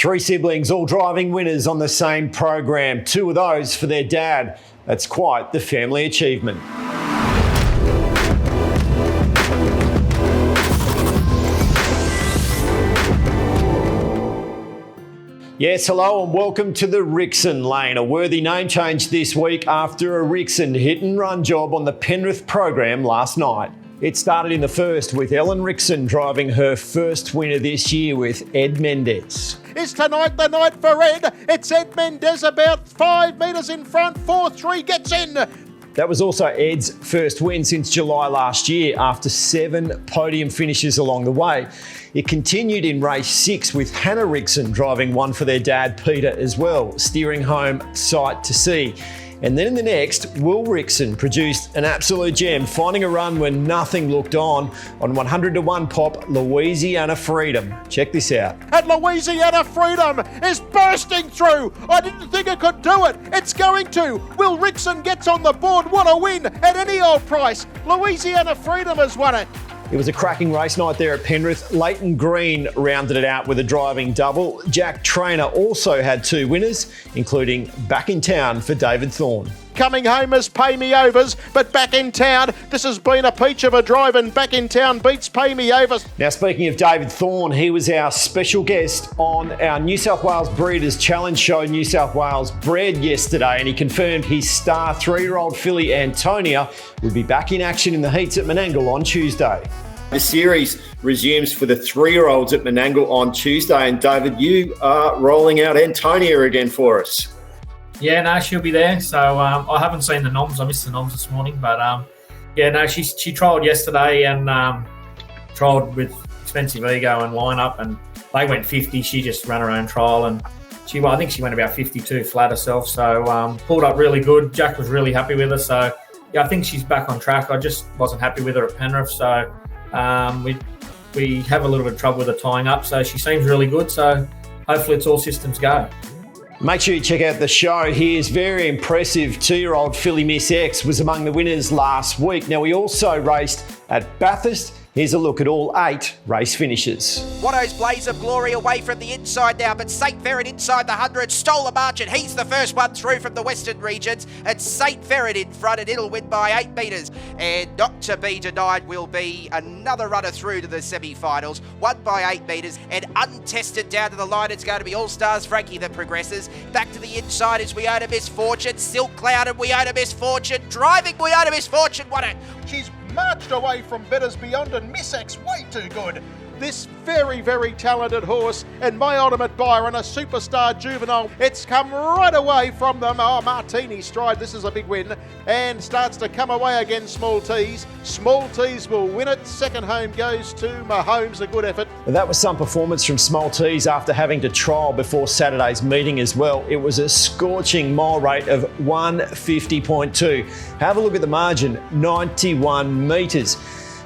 Three siblings all driving winners on the same program. Two of those for their dad. That's quite the family achievement. Yes, hello and welcome to the Rixon Lane, a worthy name change this week after a Rixon hit-and-run job on the Penrith program last night. It started in the first with Ellen Rixon driving her first winner this year with Ed Mendez. Is tonight the night for Ed? It's Ed Mendez about 5 metres in front, 4-3 gets in. That was also Ed's first win since July last year after 7 podium finishes along the way. It continued in race 6 with Hannah Rixon driving one for their dad Peter as well, steering home sight to see. And then in the next, Will Rixon produced an absolute gem, finding a run when nothing looked on 100-1 pop Louisiana Freedom. Check this out. And Louisiana Freedom is bursting through. I didn't think it could do it. It's going to. Will Rixon gets on the board. What a win at any old price. Louisiana Freedom has won it. It was a cracking race night there at Penrith. Leighton Green rounded it out with a driving double. Jack Trainer also had 2 winners, including Back in Town for David Thorne. Coming home as Pay Me Overs, but Back in Town, this has been a peach of a drive and Back in Town beats Pay Me Overs. Now speaking of David Thorne, he was our special guest on our New South Wales Breeders' Challenge show, New South Wales Bred, yesterday, and he confirmed his star 3-year-old filly Antonia will be back in action in the heats at Menangle on Tuesday. The series resumes for the 3-year-olds at Menangle on Tuesday. And David, you are rolling out Antonia again for us. Yeah, no, she'll be there. So I haven't seen the noms. I missed the noms this morning. But she trialled yesterday and trialled with Expensive Ego and lineup. And they went 50. She just ran her own trial. And I think she went about 52 flat herself. So pulled up really good. Jack was really happy with her. So, yeah, I think she's back on track. I just wasn't happy with her at Penrith. So we have a little bit of trouble with her tying up, so she seems really good. So hopefully it's all systems go. Make sure you check out the show. Here's very impressive 2-year-old filly Miss X was among the winners last week. Now we also raced at Bathurst. Here's a look at all 8 race finishes. Watto's Blaze of Glory away from the inside now, but St. Ferret inside the 100 stole a march, and he's the first one through from the Western regions. And St. Ferret in front, and it'll win by 8 metres. And Not to Be Denied will be another runner through to the semi-finals, won by 8 metres. And Untested down to the line, it's going to be All Stars Frankie that progresses. Back to the inside is We Own a Misfortune, Silk Cloud and We Own a Misfortune, driving We Own a Misfortune, won it. She's marched away from Betters Beyond and Miss X way too good. This very, very talented horse and My Ultimate Byron, a superstar juvenile. It's come right away from them. Oh, Martini Stride, this is a big win. And starts to come away again, Small Tees. Small Tees will win it. Second home goes to Mahomes, a good effort. That was some performance from Small Tees after having to trial before Saturday's meeting as well. It was a scorching mile rate of 150.2. Have a look at the margin, 91 metres.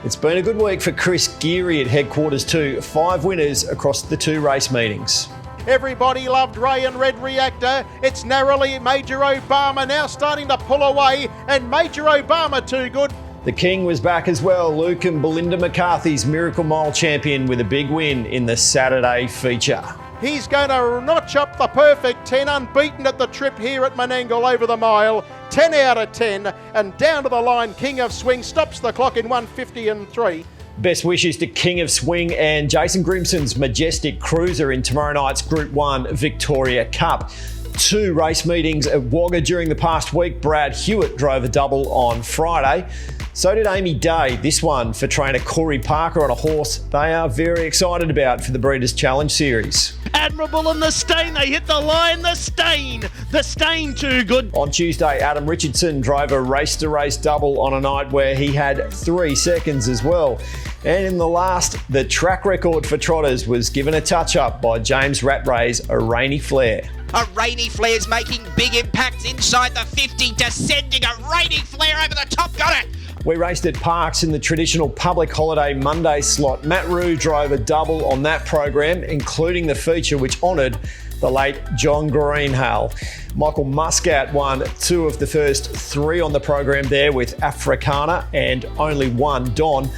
It's been a good week for Chris Geary at headquarters too. 5 winners across the 2 race meetings. Everybody loved Ray and Red Reactor. It's narrowly Major Obama now starting to pull away, and Major Obama too good. The King was back as well. Luke and Belinda McCarthy's Miracle Mile champion with a big win in the Saturday feature. He's going to notch up the perfect 10, unbeaten at the trip here at Menangle over the mile. 10 out of 10, and down to the line, King of Swing stops the clock in 150.3. Best wishes to King of Swing and Jason Grimson's Majestic Cruiser in tomorrow night's Group 1 Victoria Cup. 2 race meetings at Wagga during the past week. Brad Hewitt drove a double on Friday. So did Amy Day, this one for trainer Corey Parker on a horse they are very excited about for the Breeders' Challenge Series. Admirable and the Stain, they hit the line, the Stain too good. On Tuesday, Adam Richardson drove a race-to-race double on a night where he had 3 seconds as well. And in the last, the track record for trotters was given a touch-up by James Rattray's A Rainy Flare. A Rainy Flare's making big impacts inside the 50, descending a Rainy Flare over the top, got it! We raced at Parks in the traditional public holiday Monday slot. Matt Rue drove a double on that program, including the feature which honoured the late John Greenhale. Michael Muscat won 2 of the first 3 on the program there with Africana and only 1 Don.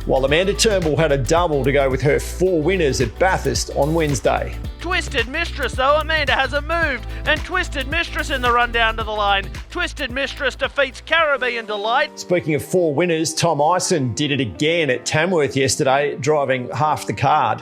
while Amanda Turnbull had a double to go with her 4 winners at Bathurst on Wednesday. Twisted Mistress, though, Amanda hasn't moved, and Twisted Mistress in the run down to the line. Twisted Mistress defeats Caribbean Delight. Speaking of 4 winners, Tom Ison did it again at Tamworth yesterday, driving half the card.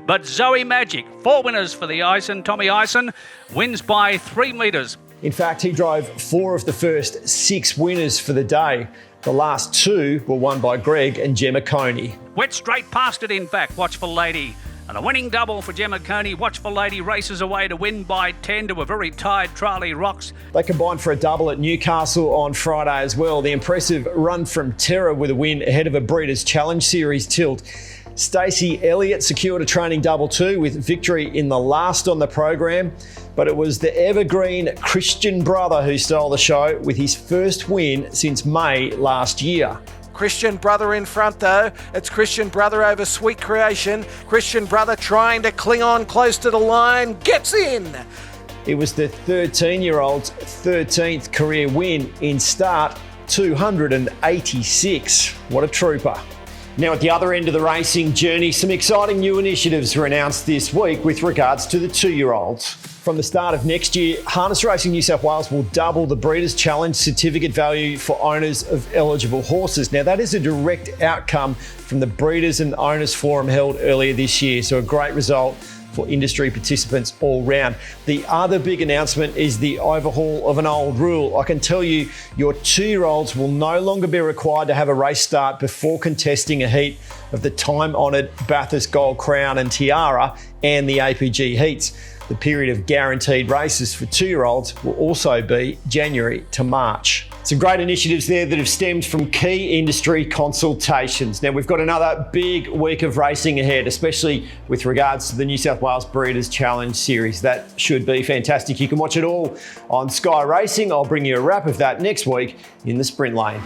But Zoe Magic, 4 winners for the Ison. Tommy Ison wins by 3 metres. In fact, he drove 4 of the first 6 winners for the day. The last 2 were won by Greg and Gemma Coney. Went straight past it in back, Watchful Lady. And a winning double for Gemma Coney. Watchful Lady races away to win by 10 to a very tired Charlie Rocks. They combined for a double at Newcastle on Friday as well. The impressive Run from Terror with a win ahead of a Breeders' Challenge Series tilt. Stacey Elliott secured a training double too with victory in the last on the program, but it was the evergreen Christian Brother who stole the show with his first win since May last year. Christian Brother in front though. It's Christian Brother over Sweet Creation. Christian Brother trying to cling on close to the line. Gets in! It was the 13-year-old's 13th career win in start 286. What a trooper. Now at the other end of the racing journey, some exciting new initiatives were announced this week with regards to the 2-year-olds. From the start of next year, Harness Racing New South Wales will double the Breeders' Challenge certificate value for owners of eligible horses. Now that is a direct outcome from the Breeders and Owners Forum held earlier this year, so a great result for industry participants all round. The other big announcement is the overhaul of an old rule. I can tell you, your 2-year-olds will no longer be required to have a race start before contesting a heat of the time-honoured Bathurst Gold Crown and Tiara and the APG heats. The period of guaranteed races for 2-year-olds will also be January to March. Some great initiatives there that have stemmed from key industry consultations. Now we've got another big week of racing ahead, especially with regards to the New South Wales Breeders' Challenge Series. That should be fantastic. You can watch it all on Sky Racing. I'll bring you a wrap of that next week in the Sprint Lane.